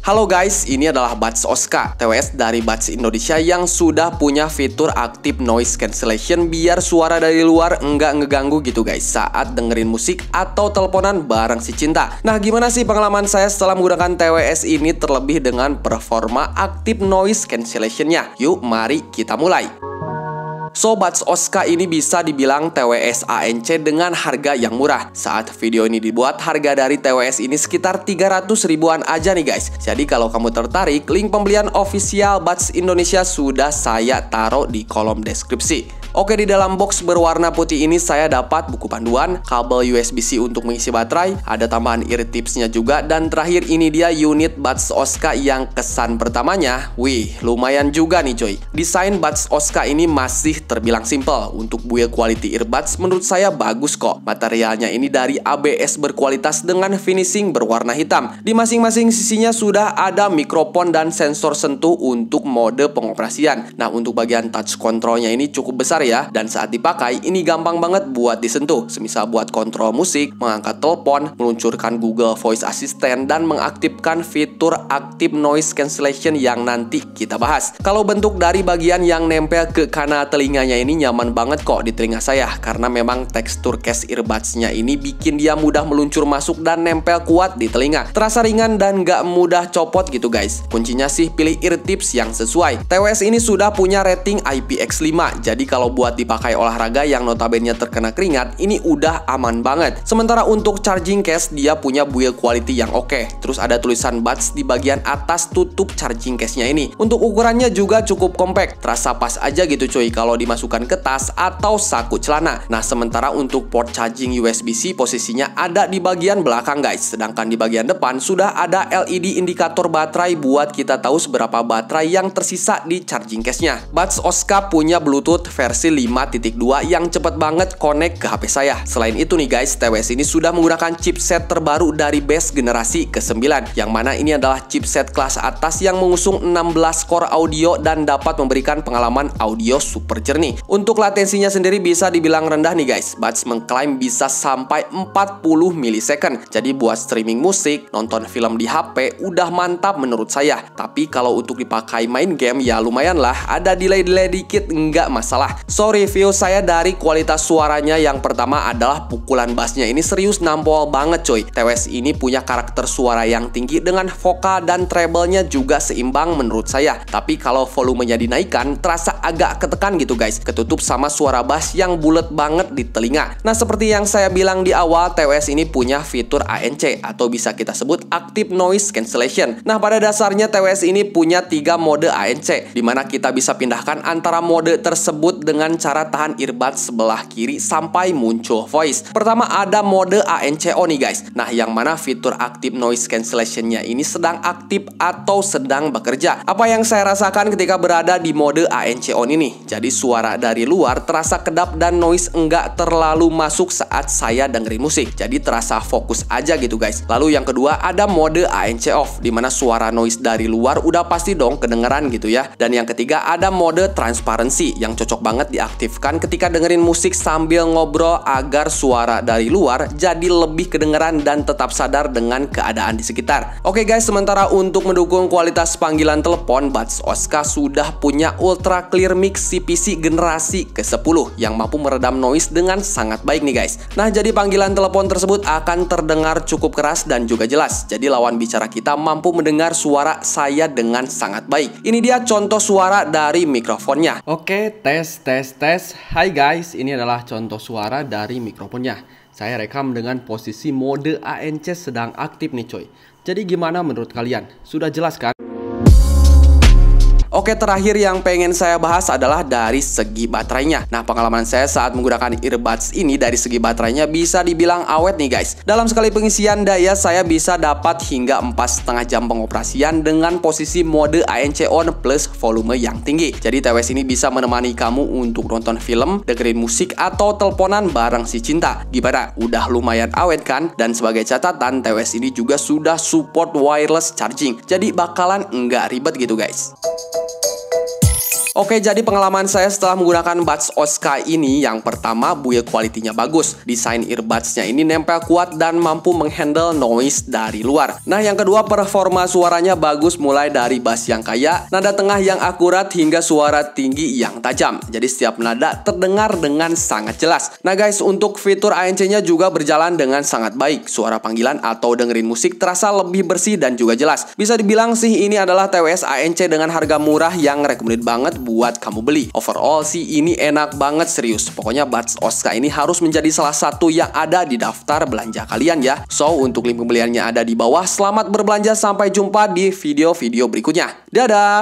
Halo guys, ini adalah Buds Oscar, TWS dari Buds Indonesia yang sudah punya fitur Active Noise Cancellation biar suara dari luar enggak ngeganggu gitu guys saat dengerin musik atau teleponan bareng si cinta. Nah, gimana sih pengalaman saya setelah menggunakan TWS ini terlebih dengan performa Active Noise Cancellation-nya? Yuk, mari kita mulai. So, Buds Oscar ini bisa dibilang TWS ANC dengan harga yang murah. Saat video ini dibuat, harga dari TWS ini sekitar 300 ribuan aja nih guys. Jadi kalau kamu tertarik, link pembelian official Buds Indonesia sudah saya taruh di kolom deskripsi. Oke, di dalam box berwarna putih ini saya dapat buku panduan, kabel USB-C untuk mengisi baterai, ada tambahan ear tipsnya juga, dan terakhir ini dia unit Buds Oscar yang kesan pertamanya, wih, lumayan juga nih coy. Desain Buds Oscar ini masih terbilang simple. Untuk build quality earbuds menurut saya bagus kok. Materialnya ini dari ABS berkualitas dengan finishing berwarna hitam. Di masing-masing sisinya sudah ada mikrofon dan sensor sentuh untuk mode pengoperasian. Nah, untuk bagian touch controlnya ini cukup besar ya, dan saat dipakai ini gampang banget buat disentuh, semisal buat kontrol musik, mengangkat telepon, meluncurkan Google Voice Assistant, dan mengaktifkan fitur Active Noise Cancellation yang nanti kita bahas. Kalau bentuk dari bagian yang nempel ke kanal telinganya ini nyaman banget kok di telinga saya, karena memang tekstur case earbuds-nya ini bikin dia mudah meluncur masuk dan nempel kuat di telinga. Terasa ringan dan gak mudah copot gitu guys. Kuncinya sih pilih ear tips yang sesuai. TWS ini sudah punya rating IPX5, jadi kalau buat dipakai olahraga yang notabene terkena keringat, ini udah aman banget. Sementara untuk charging case, dia punya build quality yang oke. Terus ada tulisan Buds di bagian atas tutup charging case-nya ini. Untuk ukurannya juga cukup compact, terasa pas aja gitu cuy kalau dimasukkan ke tas atau saku celana. Nah, sementara untuk port charging USB-C posisinya ada di bagian belakang guys. Sedangkan di bagian depan sudah ada LED indikator baterai buat kita tahu seberapa baterai yang tersisa di charging case-nya. Buds Oscar punya Bluetooth versi 5.2 yang cepet banget connect ke HP saya. Selain itu nih guys, TWS ini sudah menggunakan chipset terbaru dari base generasi ke-9, yang mana ini adalah chipset kelas atas yang mengusung 16 core audio dan dapat memberikan pengalaman audio super jernih. Untuk latensinya sendiri bisa dibilang rendah nih guys. Buds mengklaim bisa sampai 40 milisecond. Jadi buat streaming musik, nonton film di HP udah mantap menurut saya. Tapi kalau untuk dipakai main game ya lumayan lah, ada delay-delay dikit nggak masalah. So, review saya dari kualitas suaranya, yang pertama adalah pukulan bassnya ini serius nampol banget coy. TWS ini punya karakter suara yang tinggi dengan vokal dan treble-nya juga seimbang menurut saya. Tapi kalau volumenya dinaikkan terasa agak ketekan gitu guys, ketutup sama suara bass yang bulat banget di telinga. Nah, seperti yang saya bilang di awal, TWS ini punya fitur ANC atau bisa kita sebut Active Noise Cancellation. Nah, pada dasarnya TWS ini punya 3 mode ANC, dimana kita bisa pindahkan antara mode tersebut dengan cara tahan earbuds sebelah kiri sampai muncul voice. Pertama ada mode ANC on nih guys. Nah, yang mana fitur Active Noise Cancellation-nya ini sedang aktif atau sedang bekerja. Apa yang saya rasakan ketika berada di mode ANC on ini? Jadi suara dari luar terasa kedap dan noise enggak terlalu masuk saat saya dengerin musik. Jadi terasa fokus aja gitu guys. Lalu yang kedua ada mode ANC off, dimana suara noise dari luar udah pasti dong kedengeran gitu ya. Dan yang ketiga ada mode transparency yang cocok banget diaktifkan ketika dengerin musik sambil ngobrol agar suara dari luar jadi lebih kedengeran dan tetap sadar dengan keadaan di sekitar. Oke guys, sementara untuk mendukung kualitas panggilan telepon, Buds Oscar sudah punya Ultra Clear Mix CPC generasi ke-10 yang mampu meredam noise dengan sangat baik nih guys. Nah, jadi panggilan telepon tersebut akan terdengar cukup keras dan juga jelas. Jadi lawan bicara kita mampu mendengar suara saya dengan sangat baik. Ini dia contoh suara dari mikrofonnya. Oke, tes. Hai guys, ini adalah contoh suara dari mikrofonnya. Saya rekam dengan posisi mode ANC sedang aktif nih coy. Jadi gimana menurut kalian? Sudah jelas kan? Oke, terakhir yang pengen saya bahas adalah dari segi baterainya. Nah, pengalaman saya saat menggunakan earbuds ini dari segi baterainya bisa dibilang awet nih guys. Dalam sekali pengisian daya saya bisa dapat hingga 4,5 jam pengoperasian dengan posisi mode ANC on plus volume yang tinggi. Jadi TWS ini bisa menemani kamu untuk nonton film, dengerin musik, atau teleponan bareng si cinta. Gimana? Udah lumayan awet kan? Dan sebagai catatan, TWS ini juga sudah support wireless charging. Jadi bakalan nggak ribet gitu guys. Oke, jadi pengalaman saya setelah menggunakan buds Osca ini, yang pertama build quality-nya bagus. Desain earbuds-nya ini nempel kuat dan mampu menghandle noise dari luar. Nah, yang kedua performa suaranya bagus mulai dari bass yang kaya, nada tengah yang akurat hingga suara tinggi yang tajam. Jadi setiap nada terdengar dengan sangat jelas. Nah guys, untuk fitur ANC-nya juga berjalan dengan sangat baik. Suara panggilan atau dengerin musik terasa lebih bersih dan juga jelas. Bisa dibilang sih ini adalah TWS ANC dengan harga murah yang recommended banget buat kamu beli. Overall sih ini enak banget serius. Pokoknya buds Osca ini harus menjadi salah satu yang ada di daftar belanja kalian ya. So, untuk link pembeliannya ada di bawah. Selamat berbelanja, sampai jumpa di video-video berikutnya. Dadah!